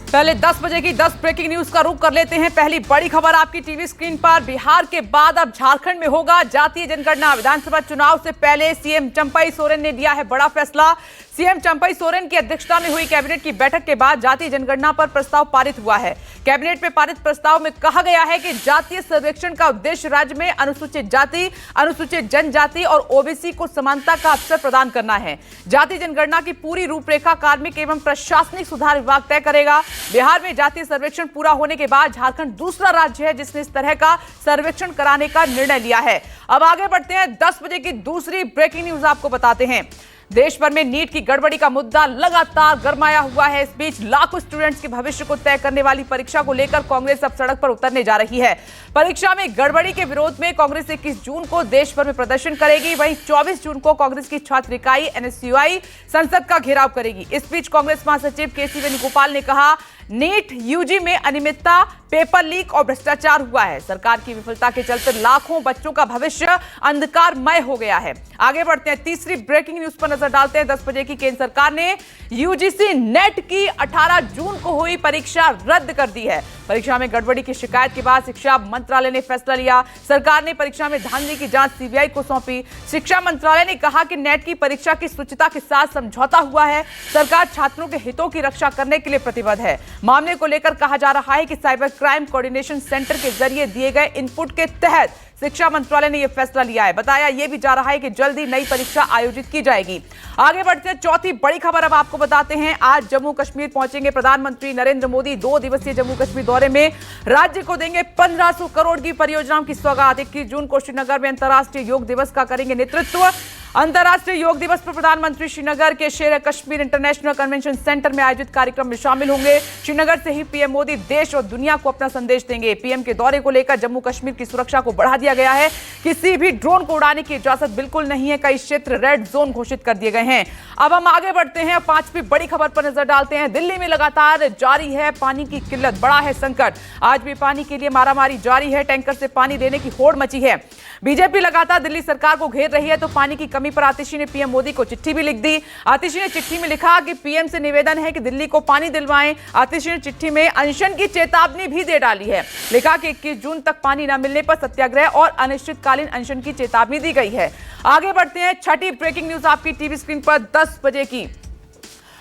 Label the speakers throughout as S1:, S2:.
S1: पहले 10 बजे की 10 ब्रेकिंग न्यूज का रुख कर लेते हैं। पहली बड़ी खबर आपकी टीवी स्क्रीन पर। बिहार के बाद अब झारखंड में होगा जातीय जनगणना। विधानसभा चुनाव से पहले सीएम चंपई सोरेन ने लिया है बड़ा फैसला। सीएम चंपई सोरेन की अध्यक्षता में हुई कैबिनेट की बैठक के बाद जातीय जनगणना पर प्रस्ताव पारित हुआ है। कैबिनेट में पारित प्रस्ताव में कहा गया है कि जातीय सर्वेक्षण का उद्देश्य राज्य में अनुसूचित जाति, अनुसूचित जनजाति और ओबीसी को समानता का अवसर प्रदान करना है। जातीय जनगणना की पूरी रूपरेखा कार्मिक एवं प्रशासनिक सुधार विभाग तय करेगा। बिहार में जातीय सर्वेक्षण पूरा होने के बाद झारखंड दूसरा राज्य है जिसने इस तरह का सर्वेक्षण कराने का निर्णय लिया है। अब आगे बढ़ते हैं। 10 बजे की दूसरी ब्रेकिंग न्यूज आपको बताते हैं। देश भर में नीट की गड़बड़ी का मुद्दा लगातार गरमाया हुआ है। इस बीच लाखों स्टूडेंट्स के भविष्य को तय करने वाली परीक्षा को लेकर कांग्रेस अब सड़क पर उतरने जा रही है। परीक्षा में गड़बड़ी के विरोध में कांग्रेस 21 जून को देश भर में प्रदर्शन करेगी। वहीं 24 जून को कांग्रेस की छात्र इकाई एनएसयूआई संसद का घेराव करेगी। इस बीच कांग्रेस महासचिव केसी वेणुगोपाल ने कहा, नीट यूजी में अनियमितता, पेपर लीक और भ्रष्टाचार हुआ है। सरकार की विफलता के चलते लाखों बच्चों का भविष्य अंधकारमय हो गया है। आगे बढ़ते हैं। तीसरी ब्रेकिंग न्यूज पर नजर डालते हैं। 10 बजे की केंद्र सरकार ने यूजीसी नेट की 18 जून को हुई परीक्षा रद्द कर दी है। परीक्षा में गड़बड़ी की शिकायत के बाद शिक्षा मंत्रालय ने फैसला लिया। सरकार ने परीक्षा में धांधली की जांच सीबीआई को सौंपी। शिक्षा मंत्रालय ने कहा कि नेट की परीक्षा की शुचिता के साथ समझौता हुआ है। सरकार छात्रों के हितों की रक्षा करने के लिए प्रतिबद्ध है। मामले को लेकर कहा जा रहा है कि साइबर क्राइम कोऑर्डिनेशन सेंटर के जरिए दिए गए इनपुट के तहत शिक्षा मंत्रालय ने यह फैसला लिया है। बताया यह भी जा रहा है कि जल्द ही नई परीक्षा आयोजित की जाएगी। आगे बढ़ते हैं। चौथी बड़ी खबर अब आपको बताते हैं। आज जम्मू कश्मीर पहुंचेंगे प्रधानमंत्री नरेंद्र मोदी। 2 दिवसीय जम्मू कश्मीर दौरे में राज्य को देंगे 1500 करोड़ की परियोजनाओं की सौगात। 21 जून को श्रीनगर में अंतर्राष्ट्रीय योग दिवस का करेंगे नेतृत्व। अंतर्राष्ट्रीय योग दिवस पर प्रधानमंत्री श्रीनगर के शेर कश्मीर इंटरनेशनल कन्वेंशन सेंटर में आयोजित कार्यक्रम में शामिल होंगे। श्रीनगर से ही पीएम मोदी देश और दुनिया को अपना संदेश देंगे। पीएम के दौरे को लेकर जम्मू कश्मीर की सुरक्षा को बढ़ा दिया गया है। किसी भी ड्रोन को उड़ाने की इजाजत बिल्कुल नहीं है। कई क्षेत्र रेड जोन घोषित कर दिए गए हैं। अब हम आगे बढ़ते हैं। 5वीं बड़ी खबर पर नजर डालते हैं। दिल्ली में लगातार जारी है पानी की किल्लत, बड़ा है संकट। आज भी पानी के लिए मारामारी जारी है। टैंकर से पानी देने की होड़ मची है। बीजेपी लगातार दिल्ली सरकार को घेर रही है तो पानी की कमी पर आतिशी ने पीएम मोदी को चिट्ठी भी लिख दी। आतिशी ने चिट्ठी में लिखा कि पीएम से निवेदन है कि दिल्ली को पानी दिलवाएं। आतिशी ने चिट्ठी में अनशन की चेतावनी भी दे डाली है। लिखा कि 21 जून तक पानी न मिलने पर सत्याग्रह और अनिश्चितकालीन अनशन की चेतावनी दी गई है। आगे बढ़ते हैं। छठी ब्रेकिंग न्यूज आपकी टीवी स्क्रीन पर 10 बजे की।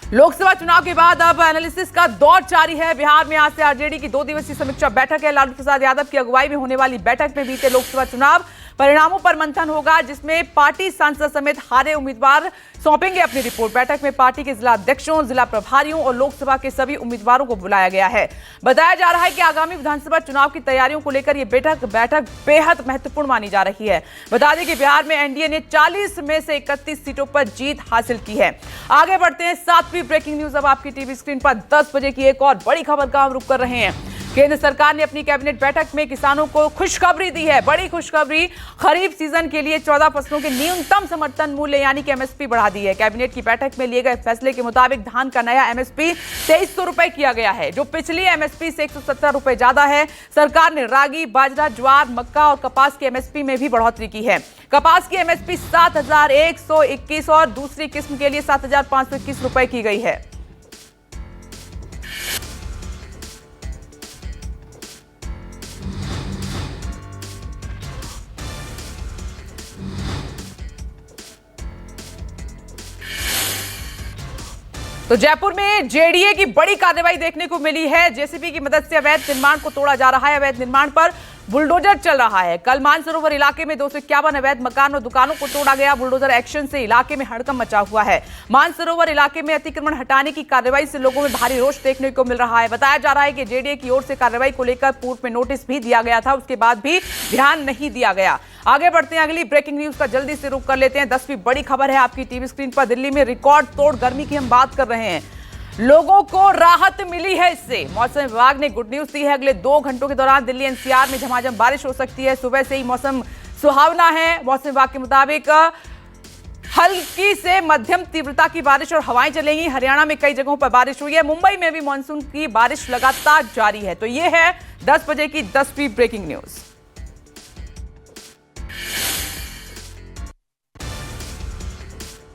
S1: लोकसभा चुनाव के बाद अब एनालिसिस का दौर जारी है। बिहार में आज से आरजेडी की 2 दिवसीय समीक्षा बैठक है। लालू प्रसाद यादव की अगुवाई में होने वाली बैठक में बीते लोकसभा चुनाव परिणामों पर मंथन होगा, जिसमें पार्टी सांसद समेत हारे उम्मीदवार सौंपेंगे अपनी रिपोर्ट। बैठक में पार्टी के जिला अध्यक्षों, जिला प्रभारियों और लोकसभा के सभी उम्मीदवारों को बुलाया गया है। बताया जा रहा है कि आगामी विधानसभा चुनाव की तैयारियों को लेकर यह बैठक बेहद महत्वपूर्ण मानी जा रही है। बता दें कि बिहार में एनडीए ने 40 में से 31 सीटों पर जीत हासिल की है। आगे बढ़ते हैं। 7वीं ब्रेकिंग न्यूज अब आपकी टीवी स्क्रीन पर। 10 बजे की एक और बड़ी खबर का हम रुख कर रहे हैं। केंद्र सरकार ने अपनी कैबिनेट बैठक में किसानों को खुशखबरी दी है। बड़ी खुशखबरी। खरीफ सीजन के लिए 14 फसलों के न्यूनतम समर्थन मूल्य यानी कि एमएसपी बढ़ा दी है। कैबिनेट की बैठक में लिए गए फैसले के मुताबिक धान का नया एमएसपी 2300 रुपए किया गया है, जो पिछली एमएसपी से 170 रुपए ज्यादा है। सरकार ने रागी, बाजरा, ज्वार, मक्का और कपास की एमएसपी में भी बढ़ोतरी की है। कपास की एमएसपी 7121 और दूसरी किस्म के लिए 7521 रुपए की गई है। तो जयपुर में जेडीए की बड़ी कार्रवाई देखने को मिली है। जेसीबी की मदद से अवैध निर्माण को तोड़ा जा रहा है। अवैध निर्माण पर बुलडोजर चल रहा है। कल मानसरोवर इलाके में 251 अवैध मकान और दुकानों को तोड़ा गया। बुलडोजर एक्शन से इलाके में हड़कंप मचा हुआ है। मानसरोवर इलाके में अतिक्रमण हटाने की कार्रवाई से लोगों में भारी रोष देखने को मिल रहा है। बताया जा रहा है कि जेडीए की ओर से कार्रवाई को लेकर पूर्व में नोटिस भी दिया गया था, उसके बाद भी ध्यान नहीं दिया गया। आगे बढ़ते हैं। अगली ब्रेकिंग न्यूज का जल्दी से रुख कर लेते हैं। 10वीं बड़ी खबर है आपकी टीवी स्क्रीन पर। दिल्ली में रिकॉर्ड तोड़ गर्मी की हम बात कर रहे हैं। लोगों को राहत मिली है इससे। मौसम विभाग ने गुड न्यूज दी है। अगले 2 घंटों के दौरान दिल्ली एनसीआर में झमाझम बारिश हो सकती है। सुबह से ही मौसम सुहावना है। मौसम विभाग के मुताबिक हल्की से मध्यम तीव्रता की बारिश और हवाएं चलेंगी। हरियाणा में कई जगहों पर बारिश हुई है। मुंबई में भी मानसून की बारिश लगातार जारी है। तो ये है 10 बजे की 10वीं ब्रेकिंग न्यूज।